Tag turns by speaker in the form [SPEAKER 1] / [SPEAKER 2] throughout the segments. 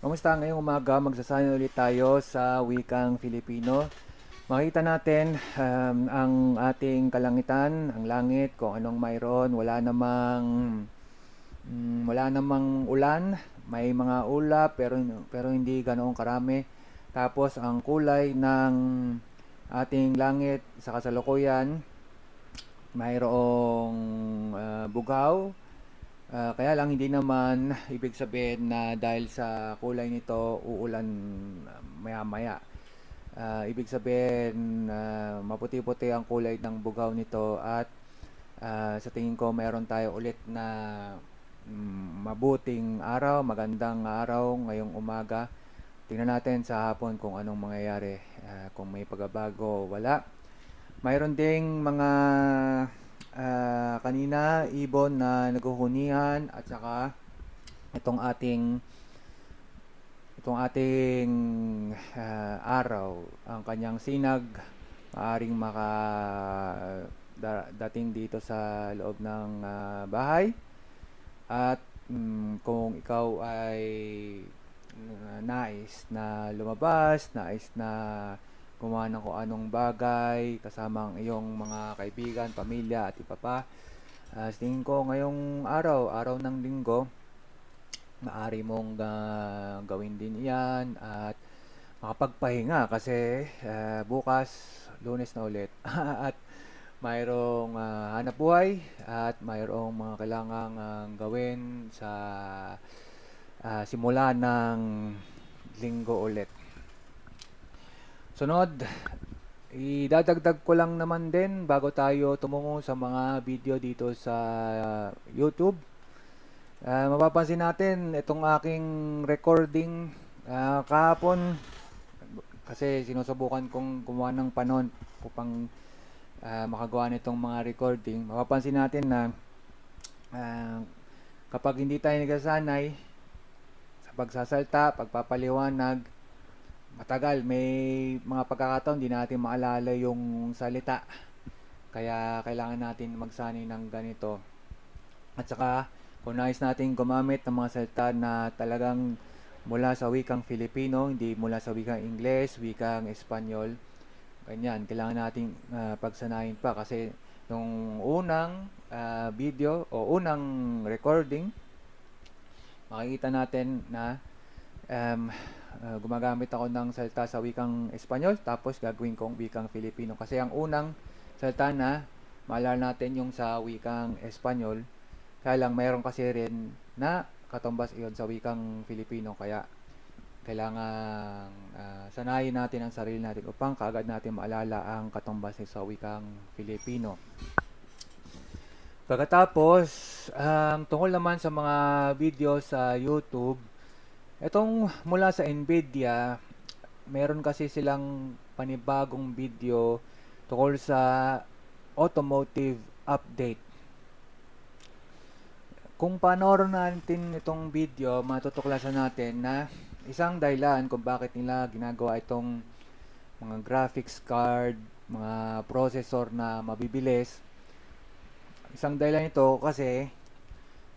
[SPEAKER 1] Kamusta ngayong umaga? Magsasanay ulit tayo sa wikang Filipino. Makita natin ang ating kalangitan, ang langit, kung anong mayroon. Wala namang ulan. May mga ulap pero hindi ganoong karami. Tapos ang kulay ng ating langit sa kasalukuyan, mayroong bugaw. Kaya lang hindi naman ibig sabihin na dahil sa kulay nito uulan maya-maya. Ibig sabihin maputi-puti ang kulay ng bugaw nito at sa tingin ko mayroon tayo ulit na mabuting araw, magandang araw ngayong umaga. Tingnan natin sa hapon kung anong mangyayari, kung may pagbabago o wala. Mayroon ding mga kanina ibon na naguhunihan at saka itong ating itong ating araw, ang kanyang sinag maaring dating dito sa loob ng bahay at kung ikaw ay nais na lumabas, nais na gumawa ng kung anong bagay kasama ang iyong mga kaibigan, pamilya at iba pa. Sa tingin ko ngayong araw ng linggo, maaari mong gawin din iyan at makapagpahinga kasi bukas, Lunes na ulit. At mayroong hanap buhay at mayroong mga kailangang gawin sa simula ng linggo ulit. Sunod, idadagdag ko lang naman din bago tayo tumungo sa mga video dito sa YouTube. Mapapansin natin itong aking recording kahapon kasi sinusubukan kong gumawa ng panon upang makagawa nitong mga recording. Mapapansin natin na kapag hindi tayo nagsasanay sa pagsasalta, pagpapaliwanag, matagal, may mga pagkakataon di natin maalala yung salita. Kaya kailangan natin magsanay ng ganito. At saka, kung nais natin gumamit ng mga salita na talagang mula sa wikang Filipino, hindi mula sa wikang Ingles, wikang Espanyol, ganyan, kailangan nating pagsanayin pa kasi nung unang video o unang recording, makikita natin na gumagamit ako ng salita sa wikang Espanyol tapos gagawin kong wikang Filipino kasi ang unang salita na maalala natin yung sa wikang Espanyol, kaya lang mayroon kasi rin na katumbas iyon sa wikang Filipino, kaya kailangan sanayin natin ang sarili natin upang kaagad natin maalala ang katumbas sa wikang Filipino. Pagkatapos, tungkol naman sa mga video sa YouTube, itong mula sa Nvidia, meron kasi silang panibagong video tungkol sa automotive update. Kung panoorin natin itong video, matutuklasan natin na isang dahilan kung bakit nila ginagawa itong mga graphics card, mga processor na mabibilis. Isang dahilan ito kasi,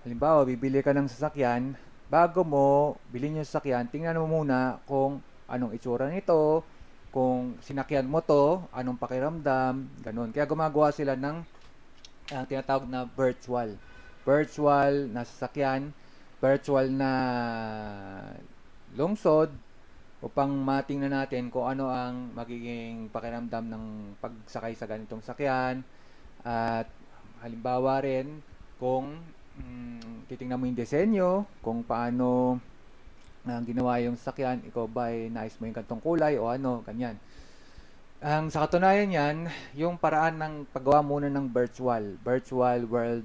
[SPEAKER 1] halimbawa, bibili ka ng sasakyan, bago mo bilhin yung sasakyan, tingnan mo muna kung anong itsura nito, kung sinakyan mo to, anong pakiramdam, ganun. Kaya gumagawa sila ng tinatawag na virtual na sasakyan, virtual na lungsod upang matingnan natin kung ano ang magiging pakiramdam ng pagsakay sa ganitong sakyan at halimbawa rin kung titingnan mo yung disenyo, kung paano ginawa yung sakyan, ikaw ba ay nais mo yung gantong kulay o ano, ganyan. Sa katunayan yan, yung paraan ng paggawa muna ng virtual world,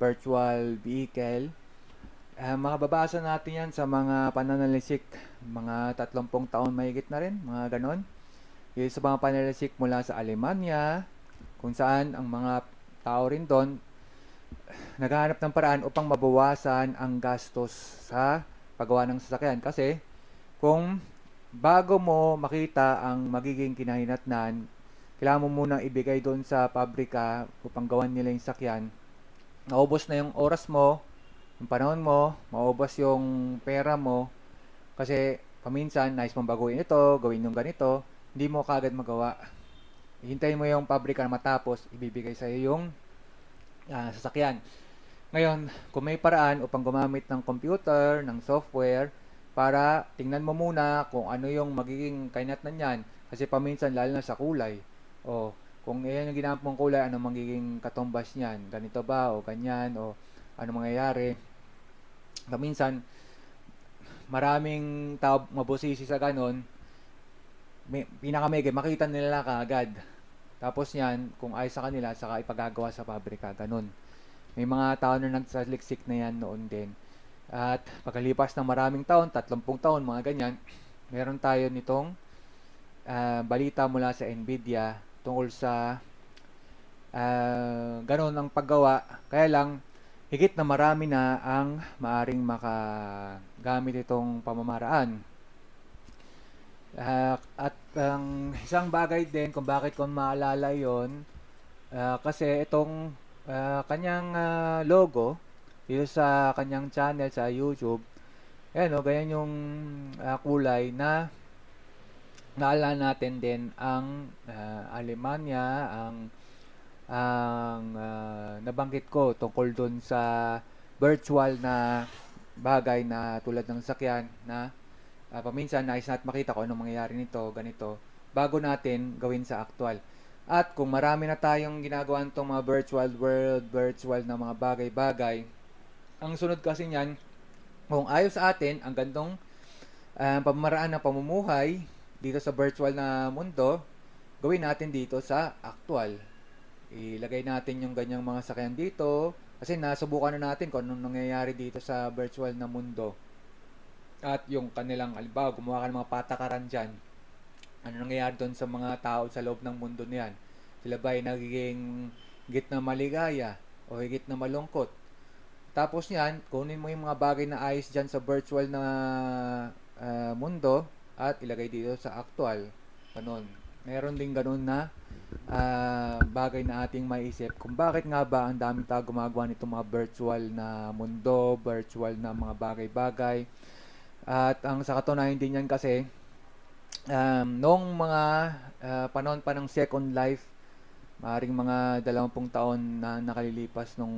[SPEAKER 1] virtual vehicle, makababasa natin yan sa mga pananalisik, mga 30 taon mahigit na rin, mga ganon. Yung sa mga pananalisik mula sa Alemanya, kung saan ang mga tao rin doon naghahanap ng paraan upang mabawasan ang gastos sa paggawa ng sasakyan. Kasi kung bago mo makita ang magiging kinahinatnan, kailangan mo munang ibigay doon sa pabrika upang gawan nila yung sakyan. Naubos na yung oras mo, yung panahon mo, maubos yung pera mo, Kasi paminsan, nais mong baguhin ito, gawin yung ganito, hindi mo kagad magawa. Hintayin mo yung pabrika na matapos, ibibigay sa'yo yung sasakyan. Ngayon, kung may paraan upang gumamit ng computer, ng software, para tingnan mo muna kung ano yung magiging kainatnan niyan. Kasi paminsan, lalo na sa kulay. O, kung iyan yung ginamit mong kulay, ano magiging katumbas niyan? Ganito ba? O ganyan? O ano mangyayari? Paminsan, maraming tao mabusisi sa ganon. Pinakamege, makita nila kaagad. Tapos yan, kung ayos sa kanila, saka ipagagawa sa pabrika. Ganon. May mga tao na nagsaliksik na yan noon din. At pagkalipas ng maraming taon, 30 taon, mga ganyan, meron tayo nitong balita mula sa Nvidia tungkol sa ganun ang paggawa. Kaya lang, higit na marami na ang maaring makagamit itong pamamaraan. At ang isang bagay din kung bakit ko maalala yon, kasi itong kanyang logo dito sa kanyang channel sa YouTube, ayan o, ganyan yung kulay na naalala natin din ang Alemanya, ang nabanggit ko tungkol dun sa virtual na bagay na tulad ng sakyan na paminsan nais natin makita ko anong mangyayari nito, ganito, bago natin gawin sa actual. At kung marami na tayong ginagawa nitong mga virtual world, virtual na mga bagay-bagay, ang sunod kasi niyan, kung ayos sa atin ang gandong pamamaraan ng pamumuhay dito sa virtual na mundo, gawin natin dito sa actual. Ilagay natin yung ganyang mga sakyan dito kasi nasubukan na natin kung anong nangyayari dito sa virtual na mundo. At yung kanilang, halimbawa, gumawa ka ng mga patakaran dyan. Ano nangyayari doon sa mga tao sa loob ng mundo niyan? Sila ba ay nagiging higit na maligaya o higit na malungkot? Tapos niyan, kunin mo yung mga bagay na ayos dyan sa virtual na mundo at ilagay dito sa actual. Ganun. Meron din ganun na bagay na ating maiisip kung bakit nga ba ang daming tao gumagawa nitong mga virtual na mundo, virtual na mga bagay-bagay. At ang sa katunayan din yan kasi, noong mga panahon pa ng Second Life, maaaring mga 20 taon na nakalilipas nung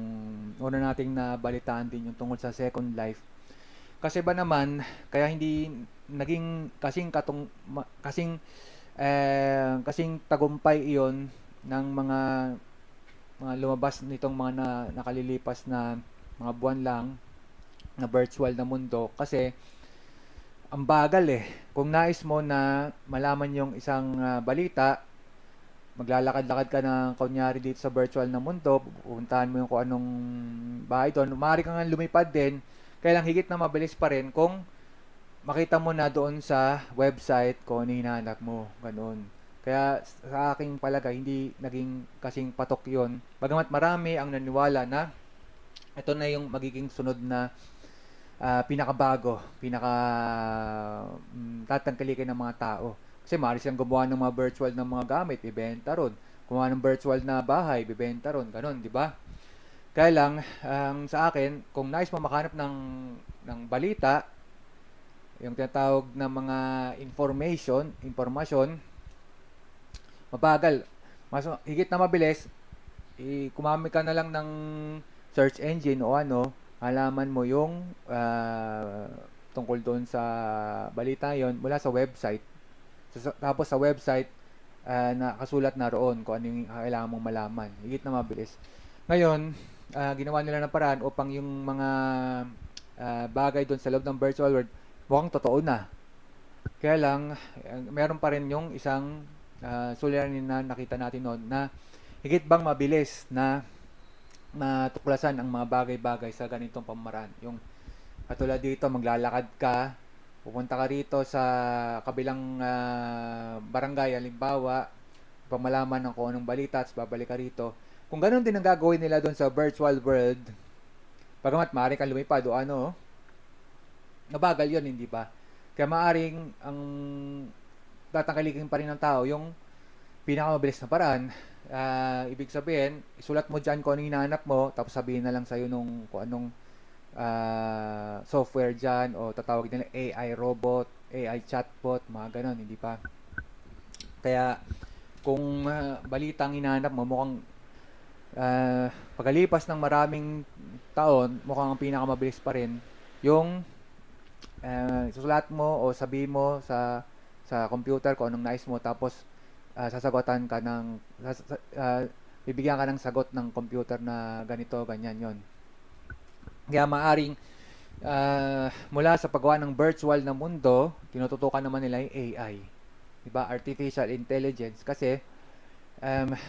[SPEAKER 1] una nating nabalitaan din yung tungkol sa Second Life. Kasi ba naman, kaya hindi naging kasing tagumpay iyon ng mga lumabas nitong mga nakalilipas na mga buwan lang na virtual na mundo kasi ang bagal eh. Kung nais mo na malaman yung isang balita, maglalakad-lakad ka na kunyari dito sa virtual na mundo, pupuntahan mo yung kung anong bahay doon, maaari kang lumipad din, kaya lang higit na mabilis pa rin kung makita mo na doon sa website kung ano hinahanap mo, ganoon. Kaya sa aking palagay, hindi naging kasing patok yun. Bagamat marami ang naniwala na ito na yung magiging sunod na pinakabago, tatangkilikin ng mga tao. Kasi maaari silang gumawa ng mga virtual na mga gamit, ibenta ron. Gumawa ng virtual na bahay, ibenta ron. Ganon, di ba? Kaya lang, sa akin, kung nais mo makahanap ng balita, yung tinatawag na mga informasyon, mabagal. Higit na mabilis, kumamit ka na lang ng search engine o ano, halaman mo yung tungkol doon sa balita yon mula sa website. Tapos sa website, nakasulat na roon kung ano yung kailangan mong malaman. Higit na mabilis. Ngayon, ginawa nila ng paraan upang yung mga bagay doon sa loob ng virtual world, mukhang totoo na. Kaya lang, meron pa rin yung isang suliranin na nakita natin noon na higit bang mabilis na matuklasan ang mga bagay-bagay sa ganitong pamamaraan. Yung katulad dito, maglalakad ka, pupunta ka rito sa kabilang barangay, halimbawa, pamalaman ng kung anong balita, at babalik ka rito. Kung ganun din ang gagawin nila doon sa virtual world, bagamat maaari kang lumipad o ano, nabagal yun, hindi ba? Kaya maaring ang tatangkilikin pa rin ng tao yung pinakamabilis na paraan. Ibig sabihin, isulat mo dyan kung anong hinahanap mo, tapos sabihin na lang sa'yo kung anong software dyan o tatawag nila AI robot, AI chatbot, mga ganon, hindi pa. Kaya kung balitang hinahanap mo, mukhang pagkalipas ng maraming taon, mukhang ang pinakamabilis pa rin yung susulat mo o sabi mo sa computer kung anong nais mo, tapos sasagutan ka ng bibigyan ka ng sagot ng computer na ganito, ganyan yon. Kaya maaring mula sa paggawa ng virtual na mundo, tinututukan naman nila yung AI. Diba? Artificial Intelligence. Kasi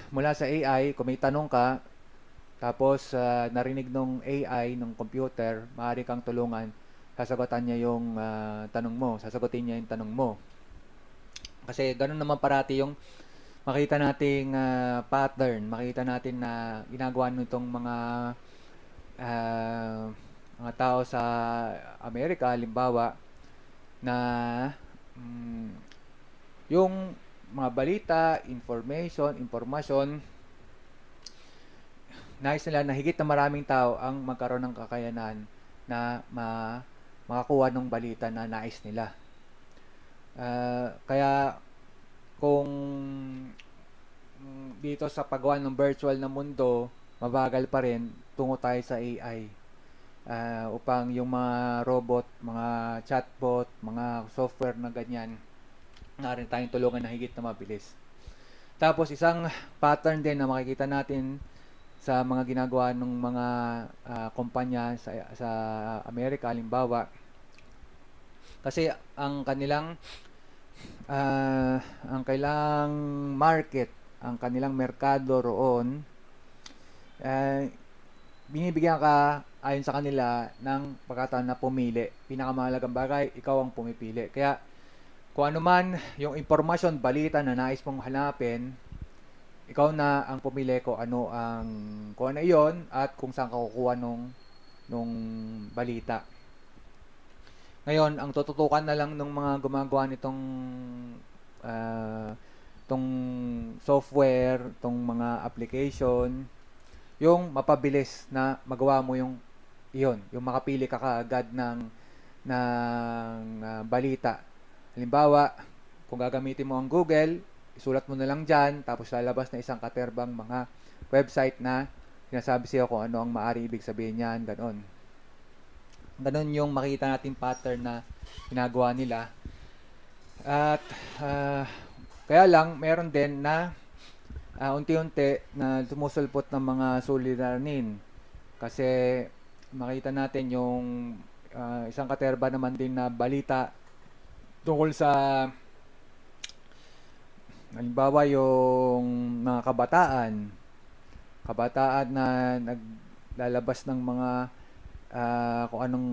[SPEAKER 1] mula sa AI, kung may tanong ka, tapos narinig nung AI, nung computer, maaari kang tulungan, sasagutan niya yung tanong mo, sasagutin niya yung tanong mo. Kasi ganun naman parati yung makita nating pattern, makita natin na ginagawa nitong ah, mga tao sa Amerika, halimbawa, na mm, yung mga balita, impormasyon, nais nila na higit na maraming tao ang magkaroon ng kakayanan na makakuha ng balita na nais nila. Kaya kung dito sa paggawa ng virtual na mundo, mabagal pa rin, tungo tayo sa AI. Upang yung mga robot, mga chatbot, mga software na ganyan, na rin tayong tulungan na higit na mabilis. Tapos isang pattern din na makikita natin sa mga ginagawa ng mga kumpanya sa Amerika, halimbawa, kasi ang kailang market, ang kanilang merkado roon, binibigyan ka ayon sa kanila ng pagkataon na pumili. Pinakamahalagang bagay, ikaw ang pumipili. Kaya kung ano man yung impormasyon, balita na nais mong hanapin, ikaw na ang pumili kung ano iyon at kung saan ka kukuha nung balita. Ngayon, ang tututukan na lang ng mga gumagawa nitong tong software, tong mga application, yung mapabilis na magawa mo yung makapili ka kaagad ng balita. Halimbawa, kung gagamitin mo ang Google, isulat mo na lang dyan, tapos lalabas na isang katerbang mga website na sinasabi sa'yo kung ano ang maaari ibig sabihin niyan, ganon. Ganon yung makita natin pattern na ginagawa nila. At kaya lang, meron din na unti-unti na sumusulpot ng mga suliranin. Kasi makita natin yung isang katerba naman din na balita tungkol sa halimbawa yung mga kabataan na naglalabas ng mga kung anong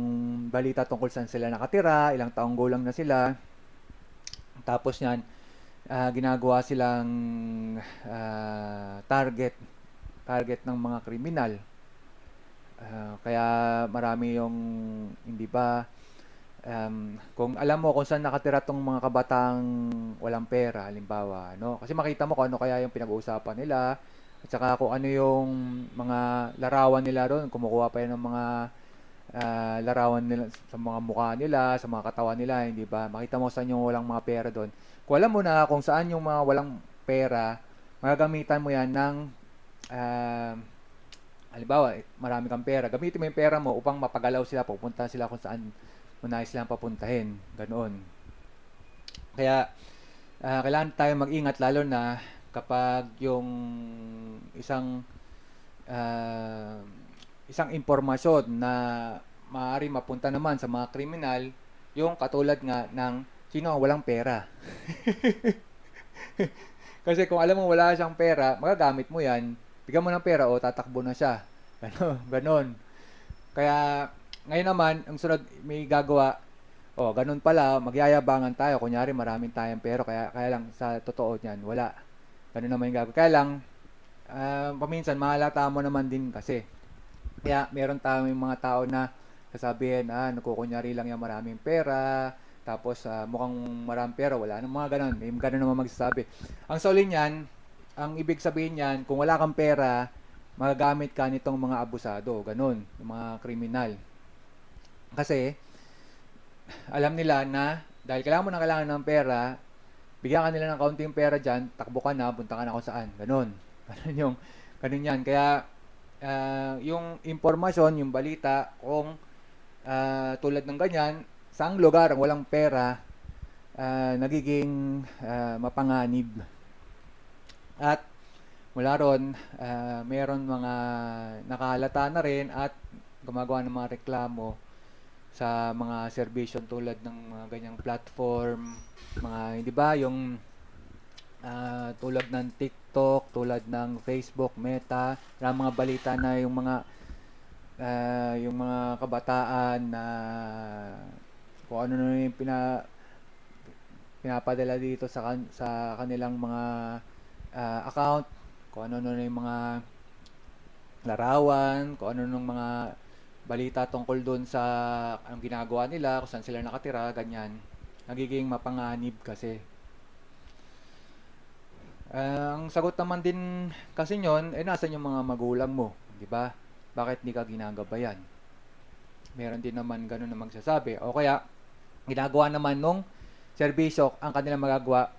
[SPEAKER 1] balita tungkol saan sila nakatira, ilang taong gulang na sila. Tapos yan, ginagawa silang target ng mga kriminal. Kaya marami yung hindi ba kung alam mo kung saan nakatira tong mga kabatang walang pera, halimbawa, no? Kasi makita mo kung ano kaya yung pinag-uusapan nila, at saka kung ano yung mga larawan nila doon, kumukuha pa yan ng mga larawan nila sa mga mukha nila, sa mga katawan nila, hindi ba? Makita mo saan yung walang mga pera doon. Kung alam mo na kung saan yung mga walang pera, magagamitan mo yan ng halimbawa, marami kang pera, gamitin mo yung pera mo upang mapagalaw sila, pupunta sila kung saan mo nais silang papuntahin. Ganoon. Kaya, kailangan tayo mag-ingat lalo na kapag yung isang impormasyon na maaari mapunta naman sa mga kriminal, yung katulad nga ng sino ang walang pera. Kasi kung alam mo wala siyang pera, magagamit mo yan, bigyan mo ng pera o tatakbo na siya. Ganon. Kaya ngayon naman, ang sunod may gagawa, ganun pala, magyayabangan tayo. Kunyari maraming tayong pera, kaya lang sa totoo niyan, wala. Ganun naman yung gagawa. Kaya lang, paminsan, mahalata mo naman din kasi. Kaya meron tayong mga tao na sasabihin, nakukunyari lang yung maraming pera, tapos mukhang maraming pera, wala nang mga ganun. May ganun naman magsasabi. Ang sauli niyan, ang ibig sabihin niyan, kung wala kang pera, magagamit ka nitong mga abusado, ganun, yung mga kriminal. Kasi alam nila na dahil kailangan mo na kailangan ng pera, bigyan ka nila ng kaunting pera dyan, takbo ka na, punta ka na kung saan. Ganun. Ganun yan. Kaya, yung impormasyon, yung balita, kung tulad ng ganyan, saang lugar ang walang pera, nagiging mapanganib. At mula ron, meron mga nakahalata na rin at gumagawa ng mga reklamo sa mga serbisyo tulad ng mga ganyang platform, mga hindi ba yung tulad ng TikTok, tulad ng Facebook, Meta, na mga balita na yung mga kabataan na kung ano na yung pinapadala dito sa kanilang mga account, kung ano na yung mga larawan, kung ano nung mga balita tungkol doon sa ang ginagawa nila, kung saan sila nakatira, ganyan. Nagiging mapanganib kasi. Ang sagot naman din kasi nyon, nasan yung mga magulang mo, di ba? Bakit di ka ginagabayan? Meron din naman ganun na magsasabi. O kaya, ginagawa naman nung serbisyo ang kanilang magagawa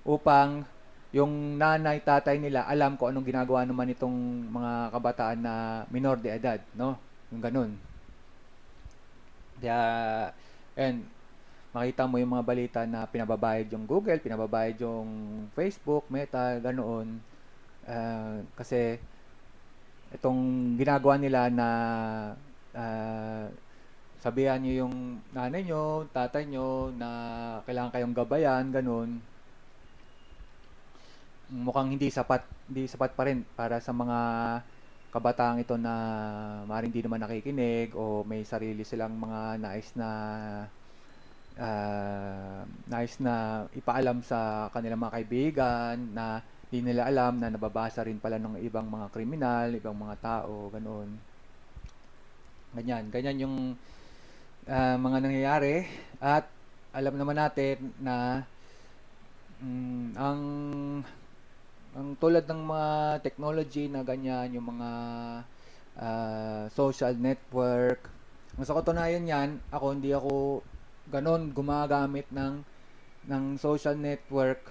[SPEAKER 1] upang yung nanay, tatay nila alam kung anong ginagawa naman itong mga kabataan na minor de edad, no? Yung ganun. Kaya, and makita mo yung mga balita na pinababayad yung Google, pinababayad yung Facebook, Meta, ganoon. Kasi itong ginagawa nila na sabihan nyo yung nanay nyo, tatay nyo na kailangan kayong gabayan, ganun. Mukhang hindi sapat pa rin para sa mga kabataang ito na maaaring hindi naman nakikinig o may sarili silang mga nais na ipaalam sa kanilang mga kaibigan na hindi nila alam na nababasa rin pala ng ibang mga kriminal, ibang mga tao, ganoon. Ganyan yung mga nangyayari at alam naman natin na ang tulad ng mga technology na ganyan, yung mga social network, ang sa katunayan yan, hindi ako ganon gumagamit ng social network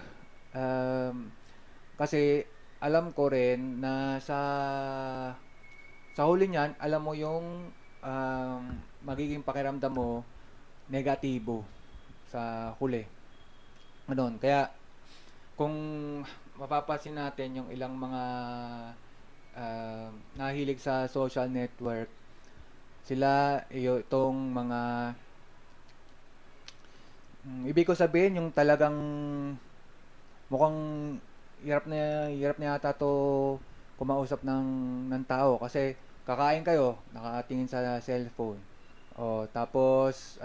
[SPEAKER 1] kasi alam ko rin na sa huli niyan, alam mo yung magiging pakiramdam mo negatibo sa huli. Ganon. Kaya kung mapapansin natin yung ilang mga nahilig sa social network, sila itong mga ibig ko sabihin yung talagang mukhang hirap na yata to kumausap ng tao kasi kakain kayo, nakatingin sa cellphone. O tapos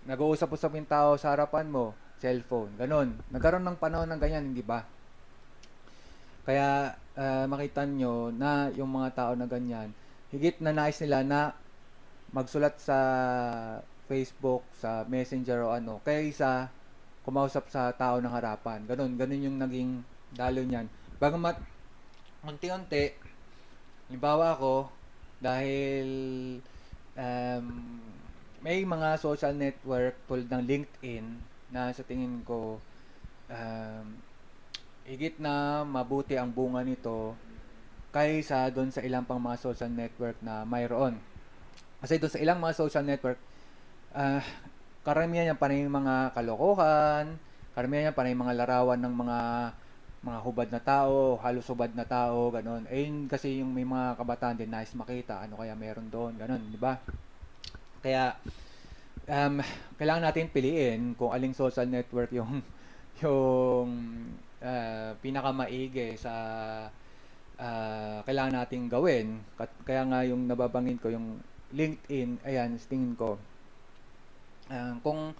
[SPEAKER 1] nag-uusap-usap yung tao sa harapan mo, cellphone. Ganon. Nagkaroon ng panahon ng ganyan, hindi ba? Kaya makita nyo na yung mga tao na ganyan, higit na nais nila na magsulat sa Facebook, sa Messenger o ano, kaysa kumausap sa tao ng harapan. Ganun yung naging dalo niyan. Bagamat unti-unti, halimbawa ako, dahil um, may mga social network tulad ng LinkedIn na sa tingin ko higit na mabuti ang bunga nito kaysa doon sa ilang pang mga social network na mayroon. Kasi doon sa ilang mga social network, karamihan yan panay mga kalokohan, karamihan yan panay mga larawan ng mga hubad na tao, halos hubad na tao, ganun. Ayun kasi yung may mga kabataan din nais makita, ano kaya meron doon, ganun, di ba? Kaya kailangan natin piliin kung aling social network yung pinakamaigi sa kailangan nating gawin. Kaya nga yung nababangin ko yung LinkedIn, ayan, tingin ko. Kung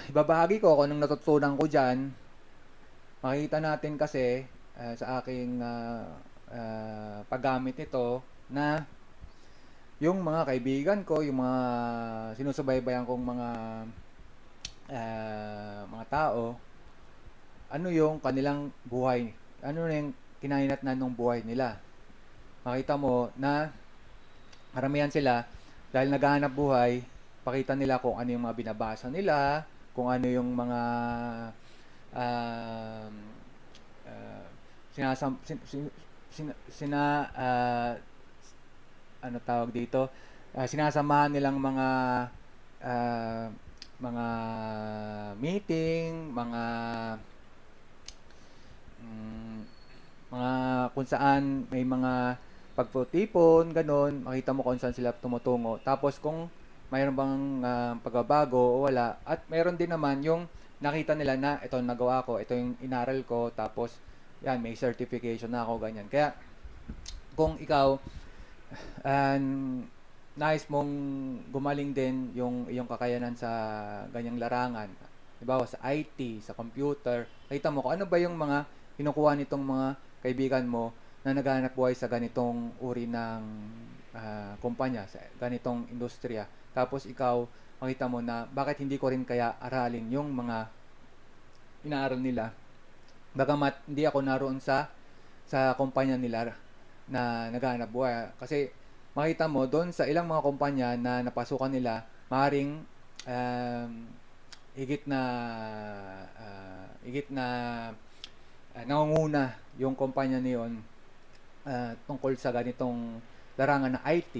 [SPEAKER 1] ibabahagi ko kung anong natutunan ko dyan, makikita natin kasi sa aking paggamit nito na yung mga kaibigan ko, yung mga sinusubaybayan kong mga tao, ano yung kanilang buhay, ano na yung kinahinatnan ng buhay nila. Makita mo na karamihan sila dahil naghahanap buhay, pakita nila kung ano yung mga binabasa nila, kung ano yung mga um, uh, sinasam sin, sin, sin, sina ano tawag dito, sinasamahan nilang ah, mga meeting, mm, mga kung saan may mga pagputipon, ganun, makita mo kung saan sila tumutungo. Tapos kung mayroon bang pagbabago o wala. At mayroon din naman yung nakita nila na ito nagawa ko, ito yung inaral ko, tapos yan, may certification na ako, ganyan. Kaya kung ikaw nais mong gumaling din yung iyong kakayanan sa ganyang larangan. Halimbawa sa IT, sa computer, kita mo kung ano ba yung mga kinukuha nitong mga kaibigan mo na naghahanap buhay sa ganitong uri ng kumpanya, sa ganitong industriya. Tapos ikaw, makita mo na bakit hindi ko rin kaya aralin yung mga inaaral nila. Bagamat hindi ako naroon sa kumpanya nila na naghahanap buhay. Kasi makita mo doon sa ilang mga kumpanya na napasukan nila, maring um, higit na nangunguna yung kumpanya niyon tungkol sa ganitong larangan ng IT,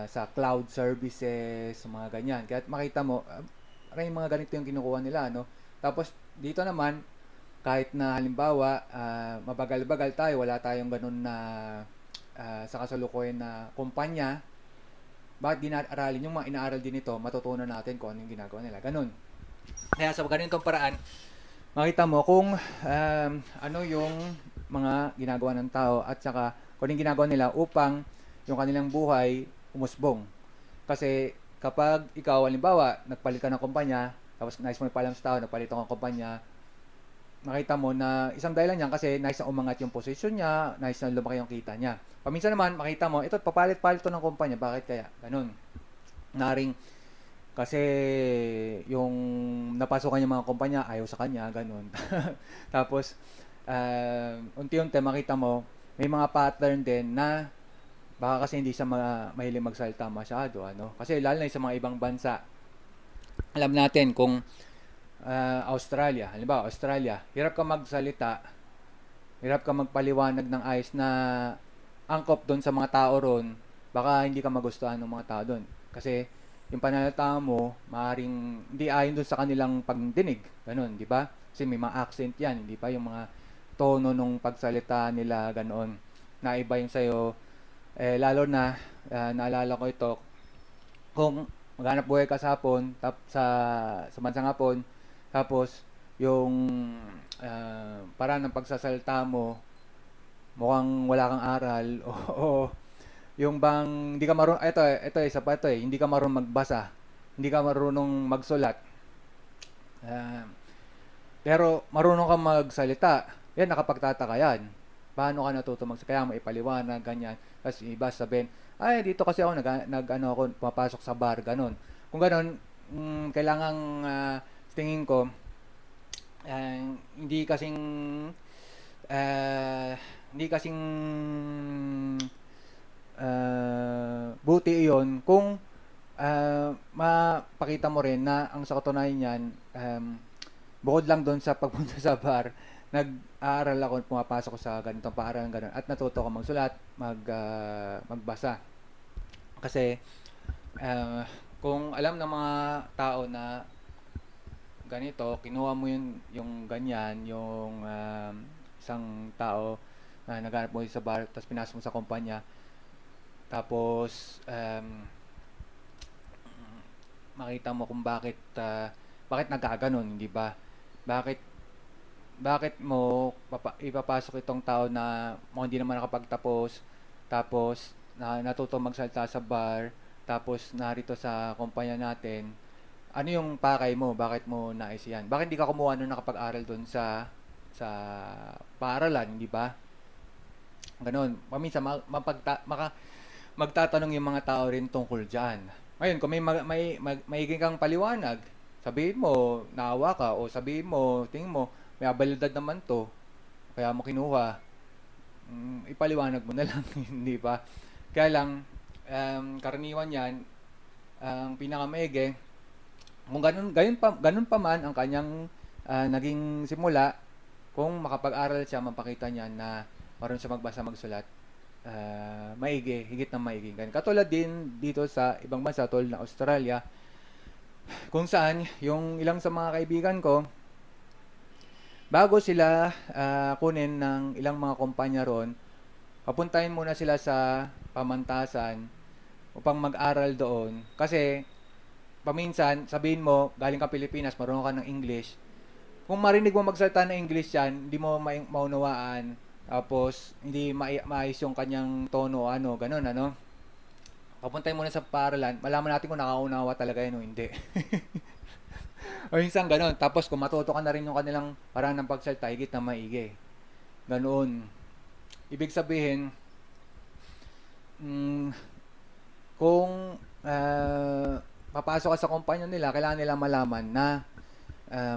[SPEAKER 1] sa cloud services, sa mga ganyan. Kaya makita mo, maraming mga ganito yung kinukuha nila, no? Tapos dito naman, kahit na halimbawa, mabagal-bagal tayo, wala tayong ganun na sa kasalukuyan na kumpanya, bakit di natin aralin yung mga inaaral din ito, matutunan natin kung ano yung ginagawa nila. Ganun. Kaya sa ganitong paraan, makita mo kung ano yung mga ginagawa ng tao at saka kung ano yung ginagawa nila upang yung kanilang buhay umusbong. Kasi kapag ikaw, halimbawa, nagpalit ka ng kumpanya, tapos nais mo ipalam sa tao, nagpalit ka ng kumpanya, nakita mo na isang dahilan niyan kasi nais na umangat yung posisyon niya, nais na lumaki yung kita niya. Paminsan naman, makita mo, ito, papalit-palit to ng kumpanya, bakit kaya? Ganun. Naring kasi yung napasukan yung mga kumpanya, ayaw sa kanya, ganun. Tapos, unti-unti makita mo, may mga pattern din na baka kasi hindi siya mahilig magsalita masyado, ano? Kasi lalo na sa mga ibang bansa, alam natin kung Australia, halimbawa Australia, hirap ka magsalita, hirap ka magpaliwanag ng ayos na angkop doon sa mga tao ron, baka hindi ka magustuhan ng mga tao doon. Kasi yung pananalita mo, maaring hindi ayon doon sa kanilang pagdinig. Ganun, di ba? Kasi may mga accent yan, di ba? Yung mga tono nung pagsalita nila, ganoon. Na iba yung sa'yo. Lalo na, naalala ko ito, kung maghanap buhay ka sa hapon, sa bansang hapon, tapos yung paraan ng pagsasalita mo, mukhang wala kang aral o yung bang hindi ka marunong ito isa pa ito hindi ka marunong magbasa, hindi ka marunong magsulat. Uh, pero marunong kang magsalita. Yan nakapagtataka yan. Paano ka natuto magsalita? Kaya mo ipaliwanag ganyan. Tapos iba sabihin, ay dito kasi ako nag ano ako pumapasok sa bar ganun. Kung ganun, kailangang tingin ko hindi kasing uh, hindi kasing buti iyon kung mapakita mo rin na ang sa katunayan niyan, bukod lang doon sa pagpunta sa bar, nag-aaral ako, pumapasok ko sa ganitong paaralan ganun at natuto ko magsulat, magbasa. Kasi kung alam ng mga tao na ganito, kinuha mo yung ganyan, yung isang tao na naghanap mo sa bar, tapos pinasok mo sa kumpanya, tapos makita mo kung bakit nagkaganon, hindi ba? Bakit bakit mo ipapasok itong tao na hindi naman nakapagtapos, tapos natuto magsalita sa bar, tapos narito sa kumpanya natin. Ano yung pakay mo? Bakit mo nais yan? Bakit hindi ka kumuha nung nakapag-aral doon sa paaralan, hindi ba? Ganon. Paminsan magtatanong yung mga tao rin tungkol diyan. Ngayon, kung may kang paliwanag, sabihin mo, naawa ka, o sabihin mo, tingin mo, may abilidad naman to, kaya mo kinuha, ipaliwanag mo na lang, hindi ba? Kaya lang, karaniwan yan, ang pinakamaigi, kung ganun pa man ang kanyang naging simula, kung makapag-aral siya, mapakita niya na marunong siya magbasa, magsulat, maigi, higit na maigi. Katulad din dito sa ibang bansa, tulad ng Australia, kung saan yung ilang sa mga kaibigan ko, bago sila kunin ng ilang mga kumpanya ron, papuntahin muna sila sa pamantasan upang mag-aral doon. Kasi paminsan, sabihin mo, galing ka Pilipinas, marunong ka ng English. Kung marinig mo magsalita ng English yan, hindi mo maunawaan. Tapos, hindi maayos yung kanyang tono, ano, ganun, ano. Papuntahin muna sa paaralan, malaman natin kung nakaunawa talaga yun o hindi. O minsan ganun. Tapos, kung matuto ka na rin yung kanilang parang ng pagsalita, higit na maigi. Ganoon. Ibig sabihin, mm, kung papasok ka sa kumpanya nila, kailangan nila malaman na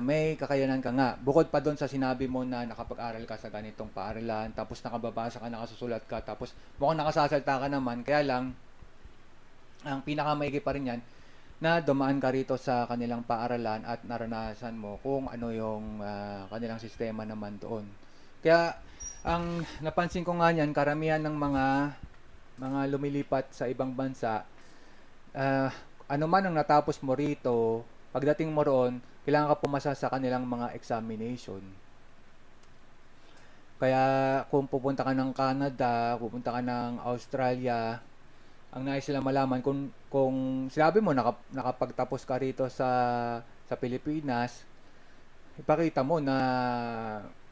[SPEAKER 1] may kakayanan ka nga. Bukod pa doon sa sinabi mo na nakapag-aral ka sa ganitong paaralan, tapos nakababasa ka, nakasusulat ka, tapos mukhang nakasasalta ka naman, kaya lang, ang pinakamaigi pa rin yan, na dumaan ka rito sa kanilang paaralan at naranasan mo kung ano yung kanilang sistema naman doon. Kaya, ang napansin ko nga niyan, karamihan ng mga lumilipat sa ibang bansa, ah, ano man ang natapos mo rito, pagdating mo roon, kailangan ka pumasa sa kanilang mga examination. Kaya kung pupunta ka ng Canada, pupunta ka ng Australia, ang nais sila malaman kung sinabi mo nakapagtapos ka rito sa Pilipinas, ipakita mo na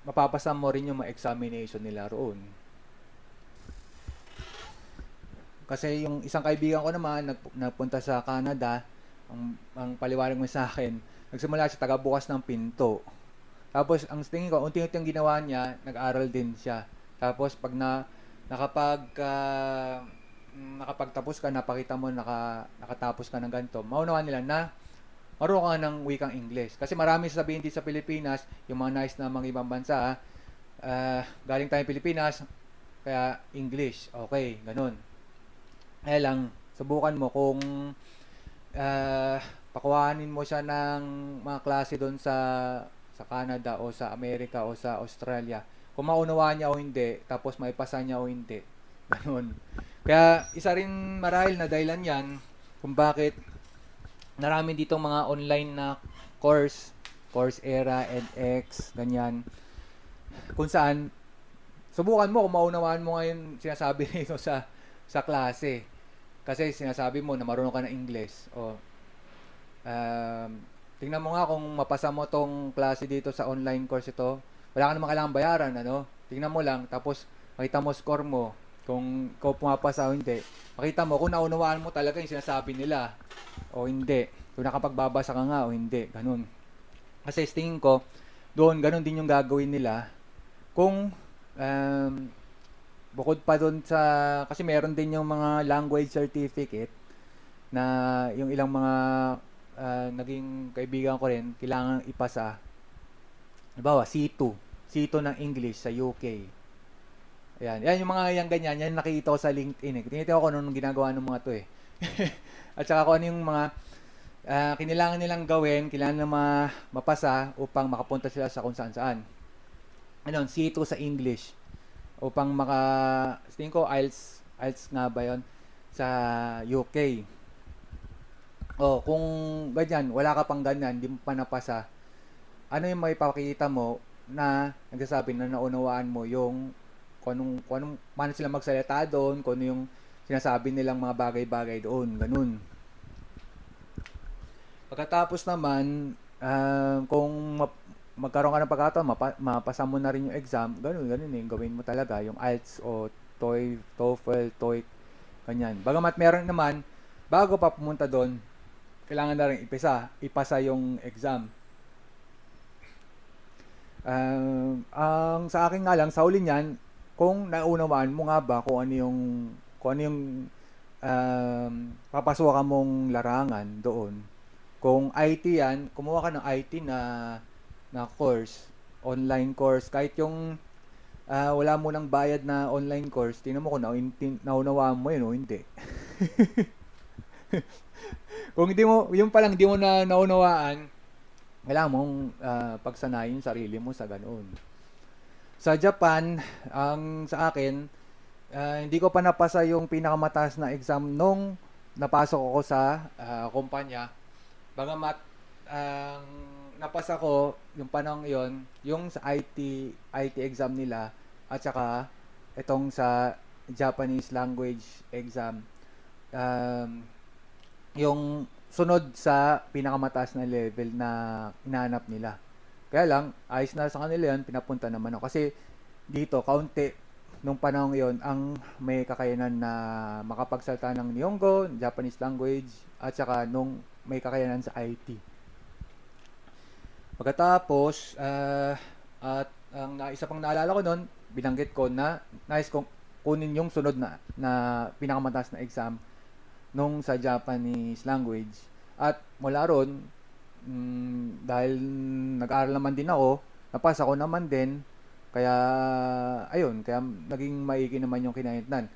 [SPEAKER 1] mapapasa mo rin yung mga examination nila roon. Kasi yung isang kaibigan ko naman nagpunta sa Canada, ang paliwanag mo sa akin, nagsimula siya tagabukas ng pinto. Tapos ang tingin ko, unti-unti ang ginawa niya, nag-aral din siya. Tapos pag nakapagtapos ka, napakita mo nakatapos ka ng ganito, maunawaan nila na marunong ka ng wikang English. Kasi marami sasabihin dito sa Pilipinas, yung mga nice na mga ibang bansa, galing tayong Pilipinas, kaya English, okay, ganun. Kaya lang, subukan mo kung pakuhanin mo siya ng mga klase doon sa Canada o sa Amerika o sa Australia. Kung maunawaan niya o hindi, tapos maipasa niya o hindi. Ganun. Kaya isa rin marahil na dahilan yan kung bakit narami ditong mga online na Coursera, edX, ganyan. Kung saan, subukan mo kung maunawaan mo ngayon sinasabi nito sa klase. Kasi sinasabi mo na marunong ka ng English. O, tingnan mo nga kung mapasa mo tong klase dito sa online course ito. Wala ka naman kailangan bayaran, ano? Tingnan mo lang, tapos makita mo score mo. Kung ikaw pumapasa o hindi. Makita mo kung naunawaan mo talaga yung sinasabi nila o hindi. Kung nakapagbabasa ka nga o hindi. Ganun. Kasi tingin ko, doon, ganun din yung gagawin nila. Kung bukod pa doon kasi meron din yung mga language certificate na yung ilang mga naging kaibigan ko rin, kailangan ipasa. Halimbawa, C2 ng English sa UK. Ayan, yan yung mga yan ganyan, yan nakikita ko sa LinkedIn eh. Tinitingnan ko anong ginagawa ng mga to eh. At saka kung ano yung mga kailangan nilang gawin, kailangan na mapasa upang makapunta sila sa kung saan saan. Ano, C2 sa English upang tingin ko IELTS nga ba yon sa UK. O, kung ganyan, wala ka pang ganyan, hindi mo pa napasa, ano yung may pakikita mo na nagsasabi na naunawaan mo yung kung anong paano sila magsalita doon, kung ano yung sinasabi nilang mga bagay-bagay doon, ganun. Pagkatapos naman, kung magkaroon ka ng pagkataon, mapasa mo na rin yung exam, ganun eh, gawin mo talaga, yung IELTS o TOEFL, TOEIC, ganyan. Bagamat meron naman, bago pa pumunta doon, kailangan na rin ipasa yung exam. Ang sa akin nga lang, sa uli niyan, kung naunawaan mo nga ba kung ano yung papasukan mong larangan doon. Kung IT yan, kumuha ka ng IT na course, online course, kahit yung wala mo ng bayad na online course, tingnan mo kung naunawaan mo yun o hindi. Kung hindi mo, yung pa lang, hindi mo na naunawaan, kailangan mong pagsanayin yung sarili mo sa ganoon. Sa Japan, ang sa akin, hindi ko pa napasa yung pinakamataas na exam nung napasok ako sa kumpanya. Bagamat ang napasa ko yung panahon yon, yung sa IT exam nila at saka itong sa Japanese language exam. Um, yung sunod sa pinakamataas na level na inaanap nila. Kaya lang, ayos na sa kanila yan, pinapunta naman ako. Kasi dito, kaunti, nung panahon yon ang may kakayanan na makapagsalita ng Nihongo, Japanese language, at saka nung may kakayanan sa IT. Pagkatapos, at ang isa pang naalala ko nun, binanggit ko na nais kong kunin yung sunod na pinakamataas na exam nung sa Japanese language. At mula ron, dahil nag-aaral naman din ako, napasa ko naman din, kaya ayun, kaya naging maigi naman yung kinahintnan.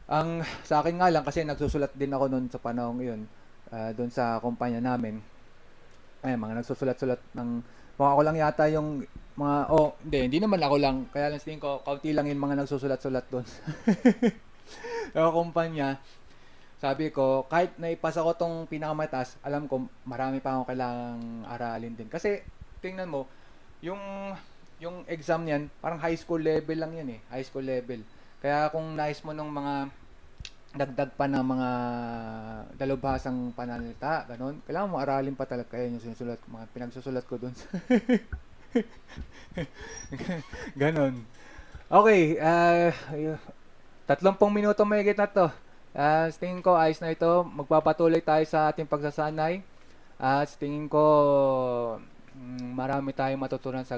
[SPEAKER 1] Ang sa akin nga lang, kasi nagsusulat din ako noon sa panahon yun, doon sa kumpanya namin. Ay, mga nagsusulat-sulat ng mga ako lang yata yung mga hindi naman ako lang, kaya lang tingin ko kaunti lang yung mga nagsusulat-sulat doon sa kumpanya. Sabi ko, kahit naipasa ko tong pinakamataas, alam ko marami pa akong kailangang aralin din. Kasi tingnan mo, yung exam niyan, parang high school level lang yan eh, high school level. Kaya kung nais mo ng mga dagdag pa ng mga dalubhasang pananalita, ganun, kailangan mo aralin pa talaga. Kaya yung sinusulat ko, mga pinagsusulat ko dun. Ganun. Okay, 30 minuto may na to. Tingin ko ayos na ito. Magpapatuloy tayo sa ating pagsasanay. Tingin ko marami tayong matutunan sa